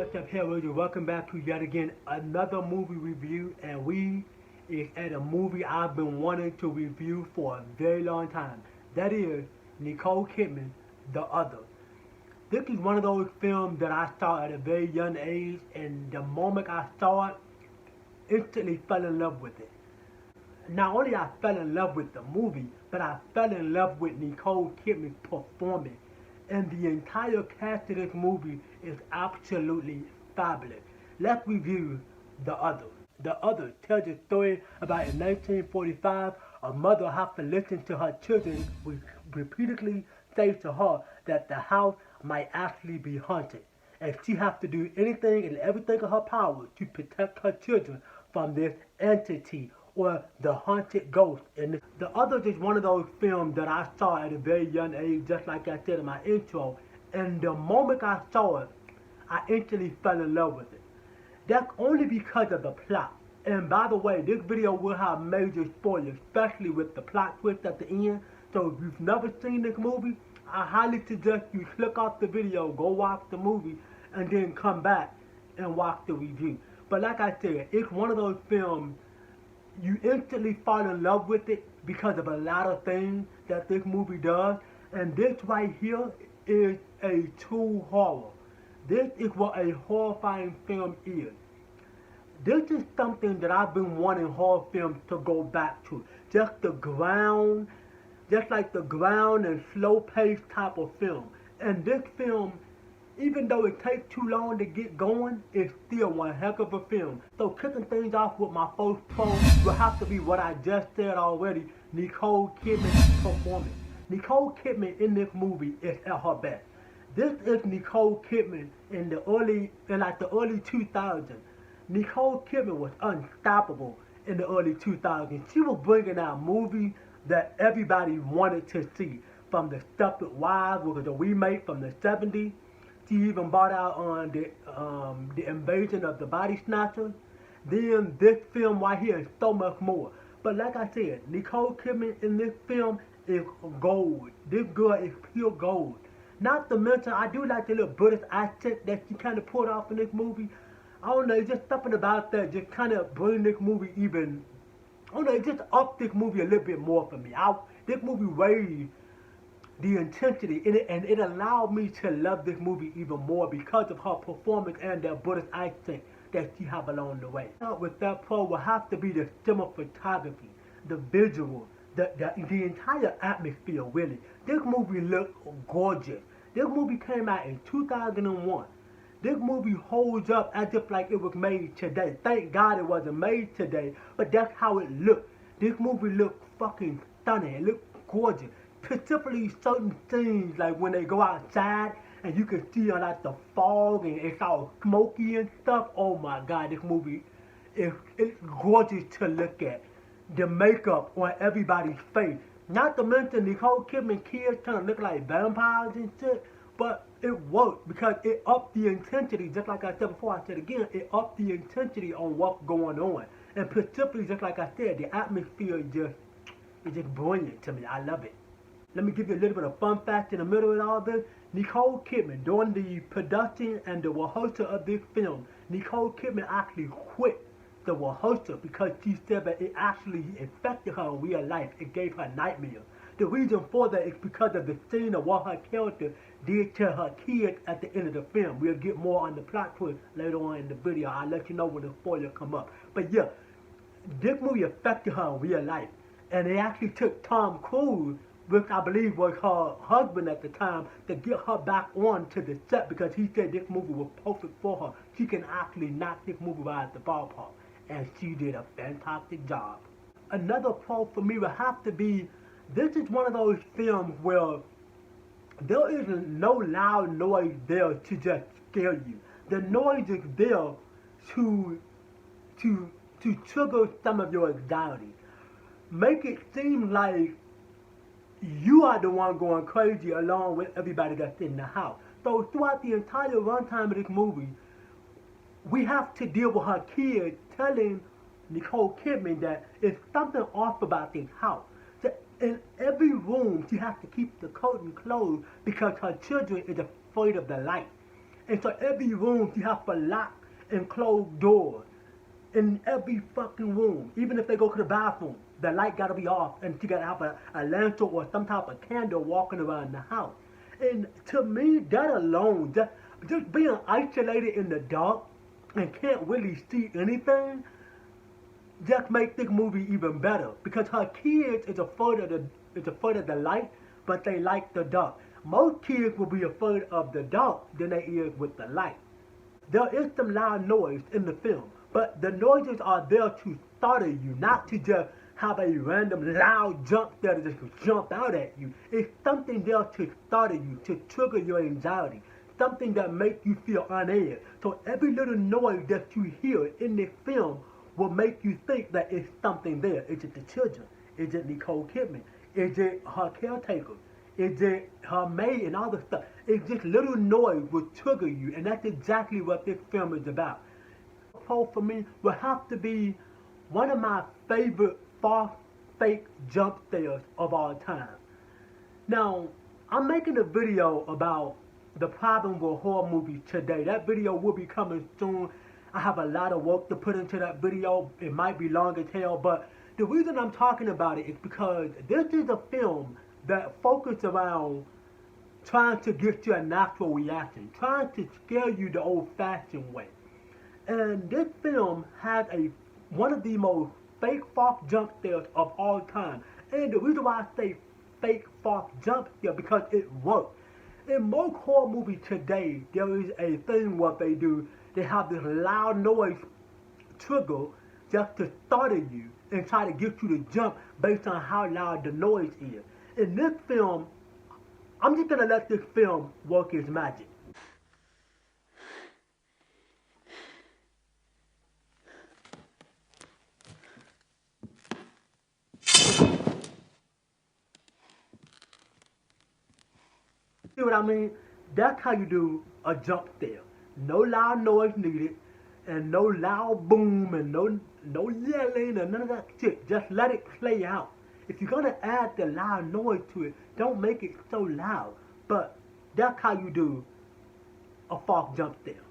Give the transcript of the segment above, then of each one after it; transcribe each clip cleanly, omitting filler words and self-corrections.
What's up, HELLRAISERS? Welcome back to yet again another movie review, and we is at a movie I've been wanting to review for a very long time. That is Nicole Kidman, The Other. This is one of those films that I saw at a very young age, and the moment I saw it, instantly fell in love with it. Not only I fell in love with the movie, but I fell in love with Nicole Kidman's performance. And the entire cast of this movie is absolutely fabulous. Let's review The Other. The Other tells a story about in 1945, a mother has to listen to her children repeatedly say to her that the house might actually be haunted. And she has to do anything and everything in her power to protect her children from this entity or the haunted ghost. And The Other is one of those films that I saw at a very young age, just like I said in my intro. And the moment I saw it, I instantly fell in love with it. That's only because of the plot. And by the way, this video will have major spoilers, especially with the plot twist at the end. So if you've never seen this movie, I highly suggest you click off the video, go watch the movie, and then come back and watch the review. But like I said, it's one of those films you instantly fall in love with it because of a lot of things that this movie does. And this right here is a true horror. This is what a horrifying film is. This is something that I've been wanting horror films to go back to. Just like the ground and slow paced type of film. And this film, even though it takes too long to get going, it's still one heck of a film. So kicking things off with my first pro will have to be what I just said already, Nicole Kidman's performance. Nicole Kidman in this movie is at her best. This is Nicole Kidman in the early 2000s. Nicole Kidman was unstoppable in the early 2000s. She was bringing out movies that everybody wanted to see. From The Stepford Wives, which was a remake from the 70s. She even brought out on the Invasion of the Body Snatchers. Then this film right here is so much more. But like I said, Nicole Kidman in this film is gold. This girl is pure gold. Not to mention, I do like the little British accent that she kind of pulled off in this movie. I don't know, it's just something about that just kind of bring this movie even, I don't know, it just upped this movie a little bit more for me. This movie raised the intensity in it, and it allowed me to love this movie even more because of her performance and the British accent that she have along the way. With that pro will have to be the cinematography, the visual, the entire atmosphere really. This movie looked gorgeous. This movie came out in 2001. This movie holds up as if like it was made today. Thank God it wasn't made today, but that's how it looked. This movie looked fucking stunning. It looked gorgeous. Specifically certain scenes like when they go outside and you can see like the fog and it's all smoky and stuff. Oh my God, this movie it's gorgeous to look at. The makeup on everybody's face. Not to mention Nicole Kidman kids kind of look like vampires and shit, but it worked because it upped the intensity. Just like I said before, I said again, it upped the intensity on what's going on. And specifically, just like I said, the atmosphere is just brilliant to me. I love it. Let me give you a little bit of fun fact in the middle of all this. Nicole Kidman, during the production and the rehearsal of this film, Nicole Kidman actually quit the rehearsal because she said that it actually affected her in real life. It gave her nightmares. The reason for that is because of the scene of what her character did to her kids at the end of the film. We'll get more on the plot twist later on in the video. I'll let you know when the spoiler come up. But yeah, this movie affected her in real life. And they actually took Tom Cruise, which I believe was her husband at the time, to get her back on to the set because he said this movie was perfect for her. She can actually knock this movie right at the ballpark. And she did a fantastic job. Another pro for me would have to be, this is one of those films where there isn't no loud noise there to just scare you. The noise is there to trigger some of your anxiety. Make it seem like you are the one going crazy along with everybody that's in the house. So throughout the entire runtime of this movie, we have to deal with her kids telling Nicole Kidman that it's something off about this house. So in every room, she has to keep the curtain closed because her children is afraid of the light. And so every room you have to lock and close doors. In every fucking room, even if they go to the bathroom, the light gotta be off and you gotta have a lantern or some type of candle walking around the house. And to me, that alone, just being isolated in the dark and can't really see anything, just make this movie even better. Because her kids is afraid of the light, but they like the dark. Most kids will be afraid of the dark than they is with the light. There is some loud noise in the film, but the noises are there to startle you, not to just have a random loud jump scare that just jump out at you. It's something there to startle you, to trigger your anxiety, something that makes you feel on edge. So every little noise that you hear in this film will make you think that it's something there. Is it the children? Is it Nicole Kidman? Is it her caretaker? Is it her maid and all the stuff? It's just little noise will trigger you, and that's exactly what this film is about. Pro for me will have to be one of my favorite false fake jump scares of all time. Now, I'm making a video about the problem with horror movies today. That video will be coming soon. I have a lot of work to put into that video. It might be long as hell, but the reason I'm talking about it is because this is a film that focuses around trying to get you a natural reaction, trying to scare you the old-fashioned way. And this film has one of the most fake false jump scares of all time. And the reason why I say fake false jump scare, because it works. In most horror movies today, there is a thing what they do. They have this loud noise trigger just to startle you and try to get you to jump based on how loud the noise is. In this film, I'm just gonna let this film work its magic. See what I mean? That's how you do a jump scare. No loud noise needed, and no loud boom, and no yelling, and none of that shit. Just let it play out. If you're gonna add the loud noise to it, don't make it so loud. But that's how you do a false jump scare.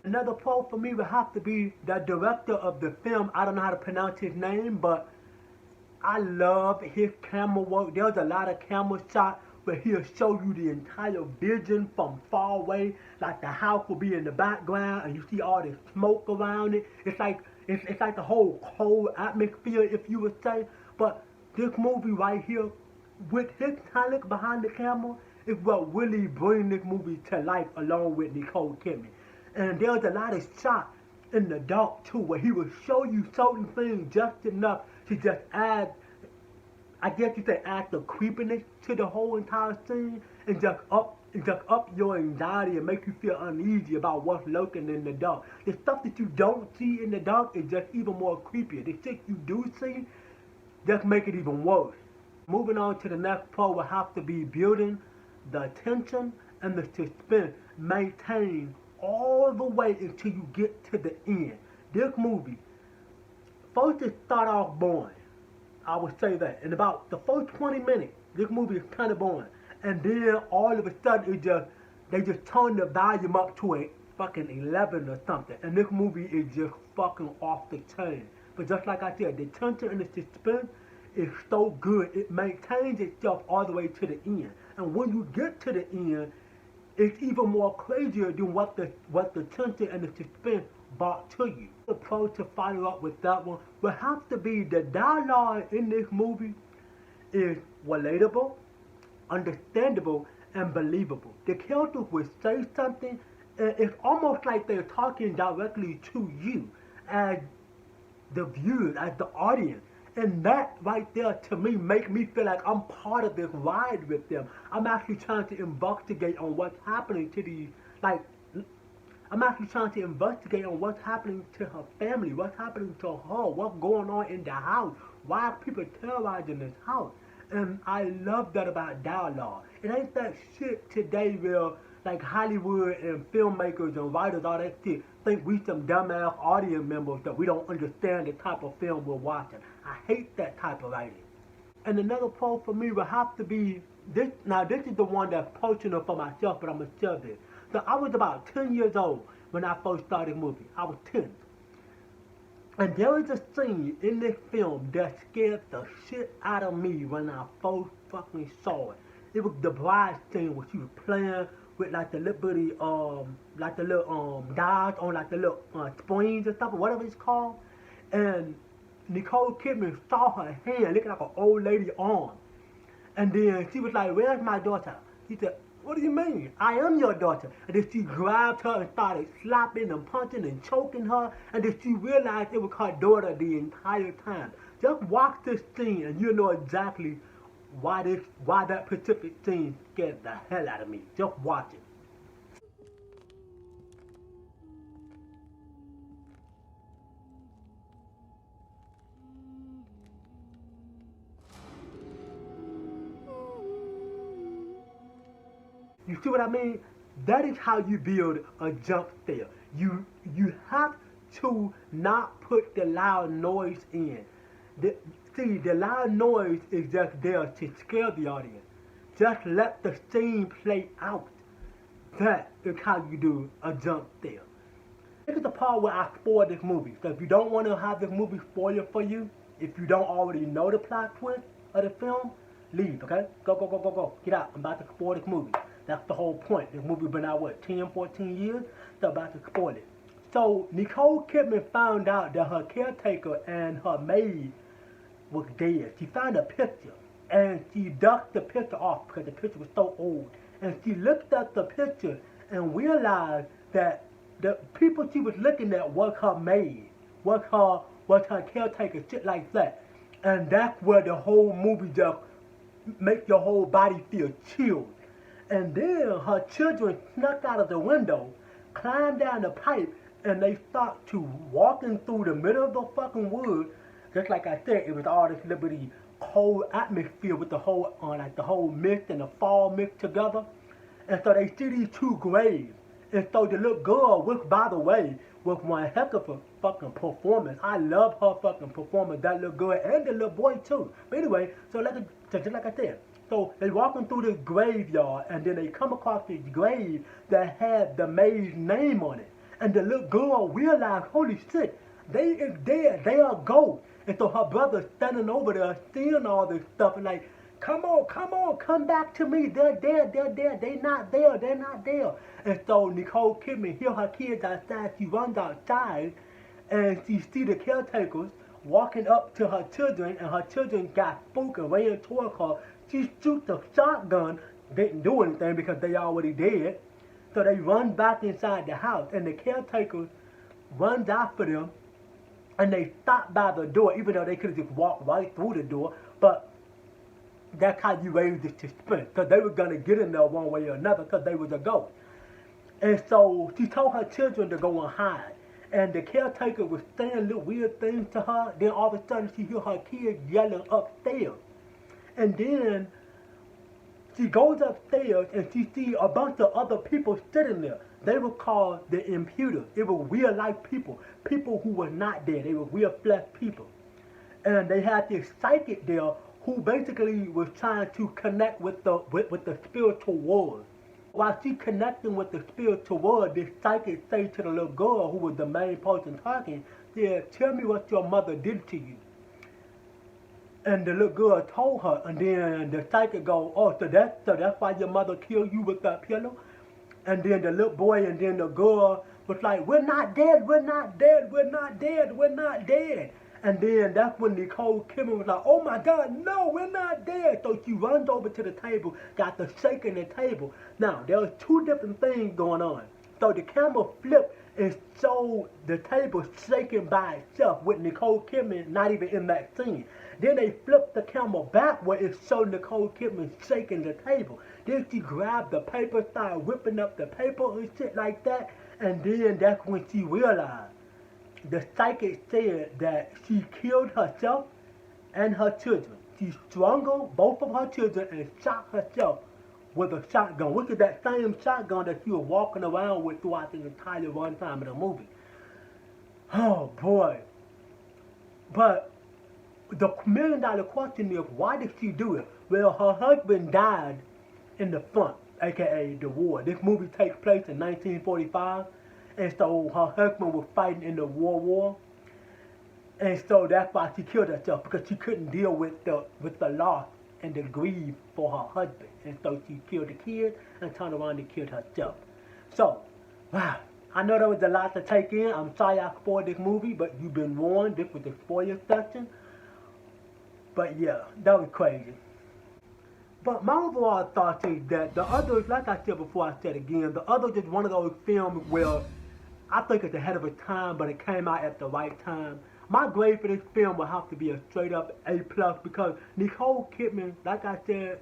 Another pro for me would have to be the director of the film. I don't know how to pronounce his name, but I love his camera work. There's a lot of camera shots where he'll show you the entire vision from far away. Like the house will be in the background and you see all this smoke around it. It's like the whole cold atmosphere, if you would say. But this movie right here, with his talent behind the camera, is what really brings this movie to life along with Nicole Kidman. And there's a lot of shots in the dark too, where he will show you certain things just enough to just add, I guess you say, add the creepiness to the whole entire scene, and just up your anxiety and make you feel uneasy about what's lurking in the dark. The stuff that you don't see in the dark is just even more creepier. The shit you do see just make it even worse. Moving on to the next pro will have to be building the tension and the suspense maintained all the way until you get to the end. This movie, first it start off boring. I would say that. In about the first 20 minutes, this movie is kind of boring. And then all of a sudden, they just turn the volume up to a fucking 11 or something. And this movie is just fucking off the chain. But just like I said, the tension and the suspense is so good. It maintains itself all the way to the end. And when you get to the end, it's even more crazier than what the tension and the suspense brought to you. The pro to follow up with that one will have to be the dialogue in this movie is relatable, understandable, and believable. The characters will say something, and it's almost like they're talking directly to you as the viewer, as the audience. And that right there, to me, make me feel like I'm part of this ride with them. I'm actually trying to investigate on what's happening to these, I'm actually trying to investigate on what's happening to her family, what's happening to her, what's going on in the house, why are people terrorizing this house. And I love that about dialogue. It ain't that shit today where like Hollywood and filmmakers and writers, all that shit, think we some dumbass audience members that we don't understand the type of film we're watching. I hate that type of writing. And another pro for me will have to be this. Now this is the one that's personal for myself, but I'm gonna share this. I was about 10 years old when I first started the movie. I was 10. And there was a scene in this film that scared the shit out of me when I first fucking saw it. It was the bride scene where she was playing with like the little bitty, like the little dials on like the little springs and stuff or whatever it's called. And Nicole Kidman saw her hand looking like an old lady arm. And then she was like, "Where's my daughter?" He said, "What do you mean? I am your daughter." And then she grabbed her and started slapping and punching and choking her. And then she realized it was her daughter the entire time. Just watch this scene and you'll know exactly why that specific scene scared the hell out of me. Just watch it. You see what I mean? That is how you build a jump scare. You have to not put the loud noise in. The loud noise is just there to scare the audience. Just let the scene play out. That is how you do a jump scare. This is the part where I spoil this movie. So if you don't want to have this movie spoiled for you, if you don't already know the plot twist of the film, leave, okay? Go. Get out. I'm about to spoil this movie. That's the whole point. This movie been out, what, 10, 14 years? So I'm about to spoil it. So Nicole Kidman found out that her caretaker and her maid was dead. She found a picture and she dusted the picture off because the picture was so old. And she looked at the picture and realized that the people she was looking at was her maid, was her caretaker, shit like that. And that's where the whole movie just make your whole body feel chilled. And then her children snuck out of the window, climbed down the pipe, and they start to walking through the middle of the fucking woods. Just like I said, it was all this liberty cold atmosphere with the whole like the whole mist and the fall mixed together. And so they see these two graves. And so the little girl, which by the way was one heck of a fucking performance. I love her fucking performance, that little girl and the little boy too. But anyway, so just like I said. So they walking through this graveyard and then they come across this grave that had the maid's name on it. And the little girl realized, holy shit, they is dead, they are ghosts. And so her brother's standing over there seeing all this stuff and like, come on, come back to me, they're dead, they not there. And so Nicole Kidman hear her kids outside, she runs outside and she see the caretakers walking up to her children and her children got spooked and ran toward her. She shoots a shotgun, didn't do anything because they already dead. So they run back inside the house and the caretakers runs after them and they stop by the door even though they could have just walked right through the door. But that's how you raise the suspense because they were going to get in there one way or another because they was a ghost. And so she told her children to go and hide. And the caretaker was saying little weird things to her. Then all of a sudden she hear her kids yelling upstairs. And then she goes upstairs and she sees a bunch of other people sitting there. They were called the imputers. It were real life people. People who were not there. They were real flesh people. And they had this psychic there who basically was trying to connect with the spiritual world. While she connecting with the spiritual world, this psychic say to the little girl who was the main person talking, said, "Tell me what your mother did to you." And the little girl told her, and then the psychic go, "Oh, so that's why your mother killed you with that pillow?" And then the little boy and then the girl was like, "We're not dead, we're not dead, we're not dead, we're not dead." And then that's when Nicole Kidman was like, "Oh my God, no, we're not dead." So she runs over to the table, got the shaking the table. Now, there was two different things going on. So the camera flipped and showed the table shaking by itself with Nicole Kidman not even in that scene. Then they flipped the camera back where it showed Nicole Kidman shaking the table. Then she grabbed the paper, started whipping up the paper and shit like that. And then that's when she realized. The psychic said that she killed herself and her children. She strangled both of her children and shot herself with a shotgun, which is that same shotgun that she was walking around with throughout the entire runtime of the movie. Oh boy. But the $1 million question is, why did she do it? Well, her husband died in the front aka the war. This movie takes place in 1945, and so her husband was fighting in the World War, and so that's why she killed herself, because she couldn't deal with the loss and the grief for her husband, and so she killed the kid and turned around and killed herself. So, wow, I know there was a lot to take in. I'm sorry I spoiled this movie, but you've been warned. This was the spoiler section. But yeah, that was crazy. But my overall thought is that The Others, like I said before, I said again, The Others is one of those films where I think it's ahead of its time, but it came out at the right time. My grade for this film will have to be a straight up A+, because Nicole Kidman, like I said,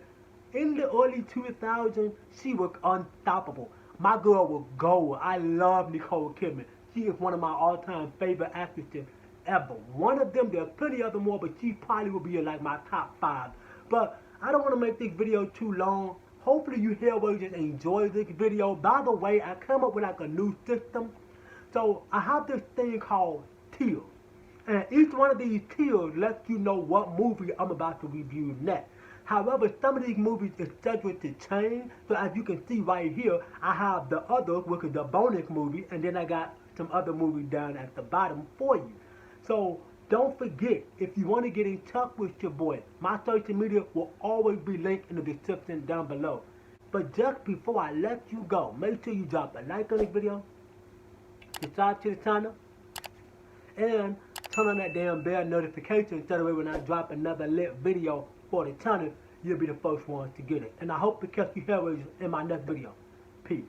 in the early 2000s, she was unstoppable. My girl was gold. I love Nicole Kidman. She is one of my all-time favorite actresses ever. One of them, there are plenty other more, but she probably will be in like my top 5. But I don't want to make this video too long. Hopefully you HELLRAISERS enjoy this video. By the way, I came up with like a new system. So I have this thing called tiers. And each one of these tiers lets you know what movie I'm about to review next. However, some of these movies is scheduled to change. So as you can see right here, I have The Others, which is the bonus movie, and then I got some other movies down at the bottom for you. So don't forget, if you want to get in touch with your boy, my social media will always be linked in the description down below. But just before I let you go, make sure you drop a like on this video, subscribe to the channel, and turn on that damn bell notification so that way when I drop another lit video for the channel, you'll be the first ones to get it. And I hope to catch you HELLRAISERS in my next video. Peace.